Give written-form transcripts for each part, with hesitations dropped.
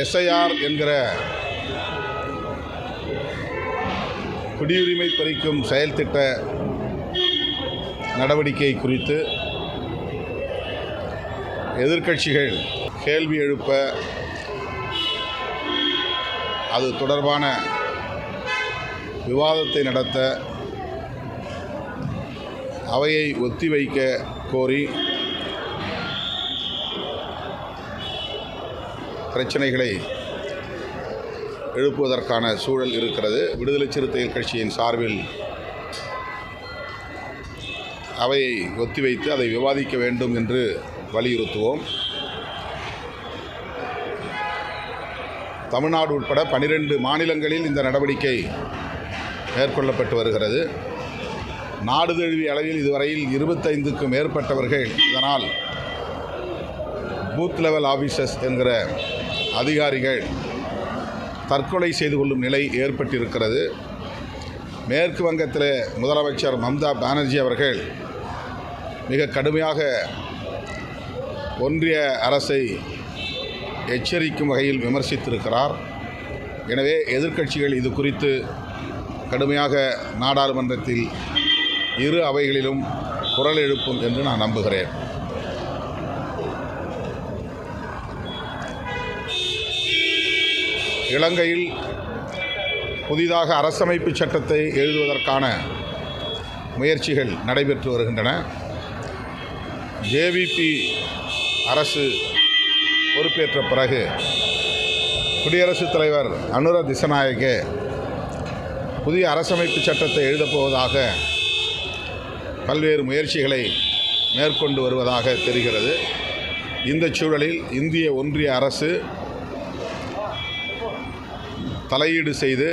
SIR என்கிற குடியுரிமை பறிக்கும் செயல் திட்ட நடவடிக்கை குறித்து எதிர்க்கட்சிகள் கேள்வி எழுப்ப அது தொடர்பான விவாதத்தை நடத்த அவையை ஒத்திவைக்க கோரி பிரச்சனைகளை எழுப்புவதற்கான சூழல் இருக்கிறது. விடுதலை சிறுத்தைகள் கட்சியின் சார்பில் அவையை ஒத்திவைத்து அதை விவாதிக்க வேண்டும் என்று வலியுறுத்துவோம். தமிழ்நாடு உட்பட 12 மாநிலங்களில் இந்த நடவடிக்கை மேற்கொள்ளப்பட்டு வருகிறது. நாடு தழுவிய அளவில் இதுவரையில் 25க்கும் மேற்பட்டவர்கள் இதனால் பூத் லெவல் ஆஃபீஸர்ஸ் என்கிற அதிகாரிகள் தற்கொலை செய்து கொள்ளும் நிலை ஏற்பட்டிருக்கிறது. மேற்கு வங்கத்தில் முதலமைச்சர் மம்தா பானர்ஜி அவர்கள் மிக கடுமையாக ஒன்றிய அரசை எச்சரிக்கும் வகையில் விமர்சித்திருக்கிறார். எனவே எதிர்க்கட்சிகள் இது குறித்து கடுமையாக நாடாளுமன்றத்தில் இரு அவைகளிலும் குரல் எழுப்பும் என்று நான் நம்புகிறேன். இலங்கையில் புதிதாக அரசமைப்பு சட்டத்தை எழுதுவதற்கான முயற்சிகள் நடைபெற்று வருகின்றன. JVP அரசு பொறுப்பேற்ற பிறகு குடியரசுத் தலைவர் அனுர திசநாயகே புதிய அரசமைப்பு சட்டத்தை எழுதப்போவதாக பல்வேறு முயற்சிகளை மேற்கொண்டு வருவதாக தெரிகிறது. இந்த சூழலில் இந்திய ஒன்றிய அரசு தலையீடு செய்து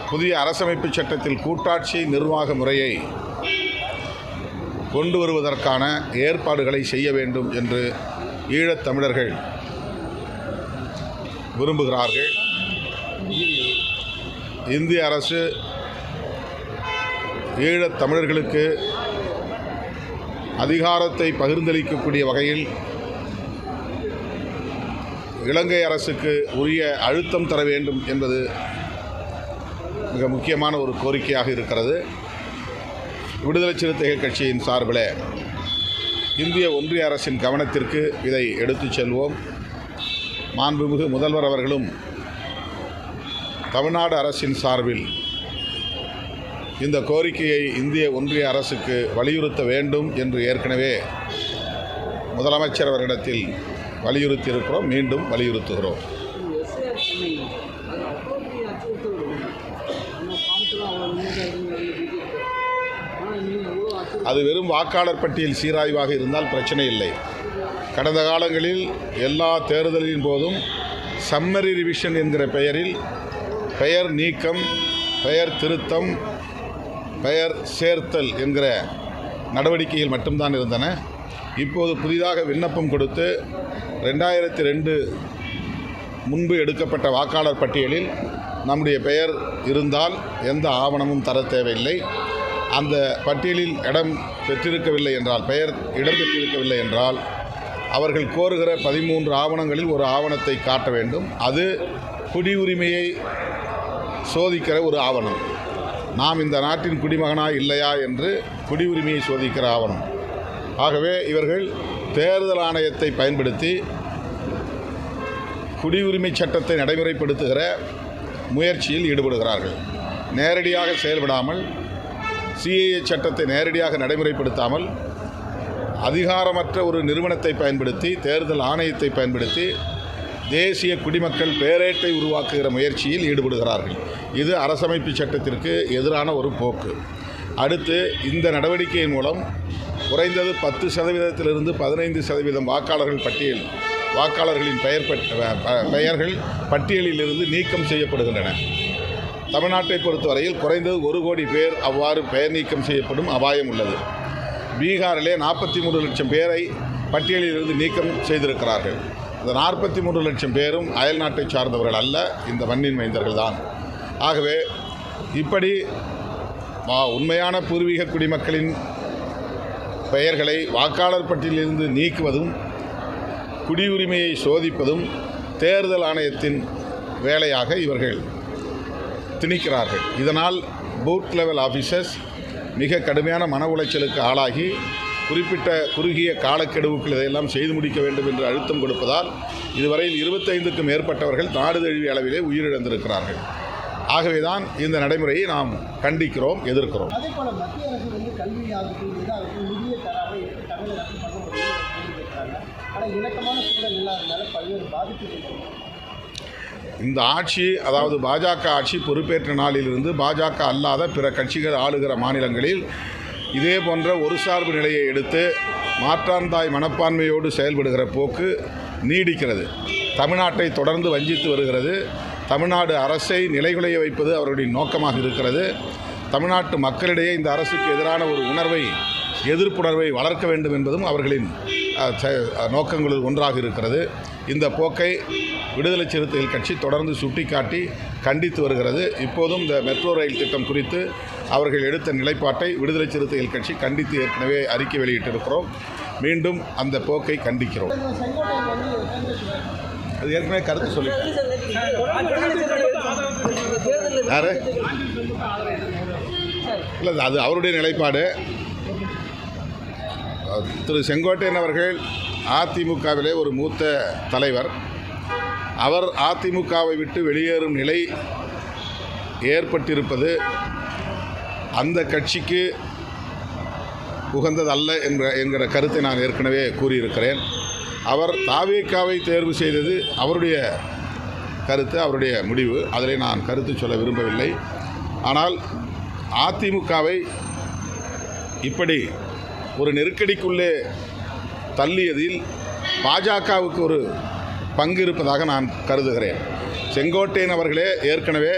புதிய அரசமைப்பு சட்டத்தில் கூட்டாட்சி நிர்வாக முறையை கொண்டு வருவதற்கான ஏற்பாடுகளை செய்ய வேண்டும் என்று ஈழத் தமிழர்கள் விரும்புகிறார்கள். இந்திய அரசு ஈழத் தமிழர்களுக்கு அதிகாரத்தை பகிர்ந்தளிக்கக்கூடிய வகையில் இலங்கை அரசுக்கு உரிய அழுத்தம் தர வேண்டும் என்பது மிக முக்கியமான ஒரு கோரிக்கையாக இருக்கிறது. விடுதலை சிறுத்தைகள் கட்சியின் சார்பில் இந்திய ஒன்றிய அரசின் கவனத்திற்கு இதை எடுத்துச் செல்வோம். மாண்புமிகு முதல்வர் அவர்களும் தமிழ்நாடு அரசின் சார்பில் இந்த கோரிக்கையை இந்திய ஒன்றிய அரசுக்கு வலியுறுத்த வேண்டும் என்று ஏற்கனவே முதலமைச்சர் அவரிடத்தில் வலியுறுத்தியிருக்கிறோம். மீண்டும் வலியுறுத்துகிறோம். அது வெறும் வாக்காளர் பட்டியல் சீராய்வாக இருந்தால் பிரச்சனை இல்லை. கடந்த காலங்களில் எல்லா தேர்தலின் போதும் சம்மரி ரிவிஷன் என்கிற பெயரில் பெயர் நீக்கம், பெயர் திருத்தம், பெயர் சேர்த்தல் என்கிற நடவடிக்கைகள் மட்டும்தான் இருந்தன. இப்போது புதிதாக விண்ணப்பம் கொடுத்து 2002 முன்பு எடுக்கப்பட்ட வாக்காளர் பட்டியலில் நம்முடைய பெயர் இருந்தால் எந்த ஆவணமும் தர தேவையில்லை. அந்த பட்டியலில் இடம் பெற்றிருக்கவில்லை என்றால், பெயர் இடம் பெற்றிருக்கவில்லை என்றால் அவர்கள் கோருகிற 13 ஆவணங்களில் ஒரு ஆவணத்தை காட்ட வேண்டும். அது குடியுரிமையை சோதிக்கிற ஒரு ஆவணம். நாம் இந்த நாட்டின் குடிமகனா இல்லையா என்று குடியுரிமையை சோதிக்கிற ஆவணம். ஆகவே இவர்கள் தேர்தல் ஆணையத்தை பயன்படுத்தி குடியுரிமை சட்டத்தை நடைமுறைப்படுத்துகிற முயற்சியில் ஈடுபடுகிறார்கள். நேரடியாக செயல்படாமல், CAA சட்டத்தை நேரடியாக நடைமுறைப்படுத்தாமல், அதிகாரமற்ற ஒரு நிறுவனத்தை பயன்படுத்தி, தேர்தல் ஆணையத்தை பயன்படுத்தி தேசிய குடிமக்கள் பேரேட்டை உருவாக்குகிற முயற்சியில் ஈடுபடுகிறார்கள். இது அரசமைப்பு சட்டத்திற்கு எதிரான ஒரு போக்கு. அடுத்து, இந்த நடவடிக்கையின் மூலம் குறைந்தது 10%-இலிருந்து 15% வாக்காளர்களின் பெயர்கள் பட்டியலிலிருந்து நீக்கம் செய்யப்படுகின்றன. தமிழ்நாட்டை பொறுத்தவரையில் குறைந்தது 1 கோடி பேர் அவ்வாறு பெயர் நீக்கம் செய்யப்படும் அபாயம் உள்ளது. பீகாரிலே 43 லட்சம் பேரை பட்டியலிலிருந்து நீக்கம் செய்திருக்கிறார்கள். இந்த 43 லட்சம் பேரும் அயல் நாட்டை சார்ந்தவர்கள் அல்ல, இந்த மண்ணின் மைந்தர்கள் தான். ஆகவே இப்படி உண்மையான பூர்வீக குடிமக்களின் பெயர்களை வாக்காளர் பட்டியலிலிருந்து நீக்குவதும் குடியுரிமையை சோதிப்பதும் தேர்தல் ஆணையத்தின் வேலையாக இவர்கள் திணிக்கிறார்கள். இதனால் பூத் லெவல் ஆஃபீஸர்ஸ் மிக கடுமையான மன உளைச்சலுக்கு ஆளாகி குறிப்பிட்ட குறுகிய காலக்கெடுவுக்குள் இதையெல்லாம் செய்து முடிக்க வேண்டும் என்று அழுத்தம் கொடுப்பதால் இதுவரையில் 25க்கும் மேற்பட்டவர்கள் நாடு தழுவிய அளவிலே உயிரிழந்திருக்கிறார்கள். ஆகவேதான் இந்த நடைமுறையை நாம் கண்டிக்கிறோம், எதிர்க்கிறோம். அதேபோல மத்திய அரசு கல்வி நிதியை தராமல் தமிழக அரசு பண்ண முடியும். ஆனால் இணக்கமான சூழல் இல்லாதனால பல்வேறு பாதிப்புகள். இந்த ஆட்சி, அதாவது பாஜக ஆட்சி பொறுப்பேற்ற நாளிலிருந்து பாஜக அல்லாத பிற கட்சிகள் ஆளுகிற மாநிலங்களில் இதே போன்ற ஒரு சார்பு நிலையை எடுத்து மாற்றாந்தாய் மனப்பான்மையோடு செயல்படுகிற போக்கு நீடிக்கிறது. தமிழ்நாட்டை தொடர்ந்து வஞ்சித்து வருகிறது. தமிழ்நாடு அரசை நிலைகுலைய வைப்பது அவர்களுடைய நோக்கமாக இருக்கிறது. தமிழ்நாட்டு மக்களிடையே இந்த அரசுக்கு எதிரான ஒரு எதிர்ப்புணர்வை வளர்க்க வேண்டும் என்பதும் அவர்களின் நோக்கங்களில் ஒன்றாக இருக்கிறது. இந்த போக்கை விடுதலை சிறுத்தைகள் கட்சி தொடர்ந்து சுட்டிக்காட்டி கண்டித்து வருகிறது. இப்போதும் இந்த மெட்ரோ ரயில் திட்டம் குறித்து அவர்கள் எடுத்த நிலைப்பாட்டை விடுதலை சிறுத்தைகள் கட்சி கண்டித்து ஏற்கனவே அறிக்கை வெளியிட்டிருக்கிறோம். மீண்டும் அந்த போக்கை கண்டிக்கிறோம். அது ஏற்கனவே கருத்து சொல்லி இல்லை, அது அவருடைய நிலைப்பாடு. திரு செங்கோட்டையன் அவர்கள் அதிமுகவிலே ஒரு மூத்த தலைவர். அவர் அதிமுகவை விட்டு வெளியேறும் நிலை ஏற்பட்டிருப்பது அந்த கட்சிக்கு உகந்ததல்ல என்கிற கருத்தை நான் ஏற்கனவே கூறியிருக்கிறேன். அவர் தாவேகாவை தேர்வு செய்தது அவருடைய கருத்து, அவருடைய முடிவு. அதில் நான் கருத்து சொல்ல விரும்பவில்லை. ஆனால் அதிமுகவை இப்படி ஒரு நெருக்கடிக்குள்ளே தள்ளியதில் பாஜகவுக்கு ஒரு பங்கு இருப்பதாக நான் கருதுகிறேன். செங்கோட்டையன் அவர்களே ஏற்கனவே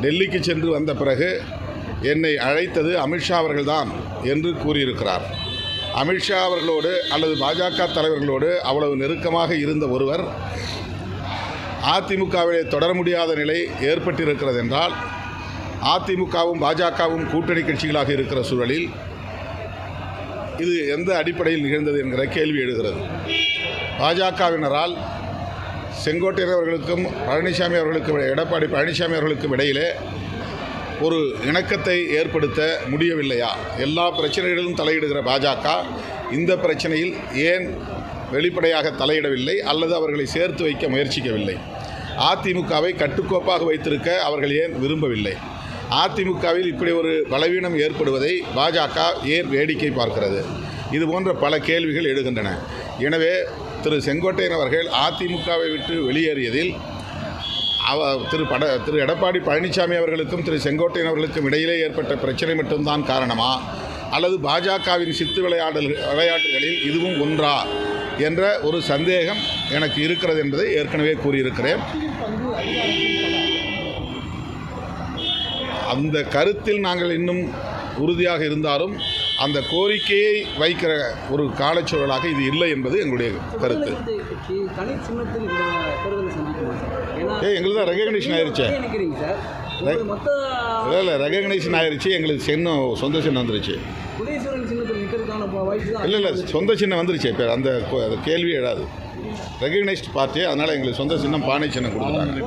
டெல்லிக்கு சென்று வந்த பிறகு என்னை அழைத்தது அமித்ஷா அவர்கள்தான் என்று கூறியிருக்கிறார். அமித்ஷா அவர்களோடு அல்லது பாஜக தலைவர்களோடு அவ்வளவு நெருக்கமாக இருந்த ஒருவர் அதிமுகவிலே தொடர முடியாத நிலை ஏற்பட்டிருக்கிறது என்றால், அதிமுகவும் பாஜகவும் கூட்டணி கட்சிகளாக இருக்கிற சூழலில் இது எந்த அடிப்படையில் நிகழ்ந்தது என்கிற கேள்வி எழுகிறது. பாஜகவினரால் செங்கோட்டையன் அவர்களுக்கும் பழனிசாமி அவர்களுக்கும் எடப்பாடி பழனிசாமி அவர்களுக்கும் இடையிலே ஒரு இணக்கத்தை ஏற்படுத்த முடியவில்லையா? எல்லா பிரச்சனைகளிலும் தலையிடுகிற பாஜக இந்த பிரச்சனையில் ஏன் வெளிப்படையாக தலையிடவில்லை அல்லது அவர்களை சேர்த்து வைக்க முயற்சிக்கவில்லை? அதிமுகவை கட்டுக்கோப்பாக வைத்திருக்க அவர்கள் ஏன் விரும்பவில்லை? அதிமுகவில் இப்படி ஒரு பலவீனம் ஏற்படுவதை பாஜக ஏன் வேடிக்கை பார்க்கிறது? இது போன்ற பல கேள்விகள் எழுகின்றன. எனவே திரு செங்கோட்டையன் அவர்கள் அதிமுகவை விட்டு வெளியேறியதில் திரு எடப்பாடி பழனிசாமி அவர்களுக்கும் திரு செங்கோட்டையன் அவர்களுக்கும் இடையிலே ஏற்பட்ட பிரச்சனை மட்டும்தான் காரணமா, அல்லது பாஜகவின் சித்து விளையாட்டுகளில் இதுவும் ஒன்றா என்ற ஒரு சந்தேகம் எனக்கு இருக்கிறது என்பதை ஏற்கனவே கூறியிருக்கிறேன். அந்த கருத்தில் நாங்கள் இன்னும் உறுதியாக இருந்தாலும் அந்த கோரிக்கையை வைக்கிற ஒரு காலச்சூழலாக இது இல்லை என்பது எங்களுடைய கருத்து. எங்களுக்கு தான் ரெகக்னேஷன் ஆயிடுச்சு. இல்லை ரெகக்னேஷன் ஆயிடுச்சு. எங்களுக்கு சின்னம் சொந்த சின்னம் வந்துருச்சு. இல்லை சொந்த சின்னம் வந்துருச்சு. இப்போ அந்த கேள்வி எழாது. ரெகக்னைஸ்ட் பார்ட்டி, அதனால் எங்களுக்கு சொந்த சின்னம் பானை சின்னம் கொடுக்குறாங்க.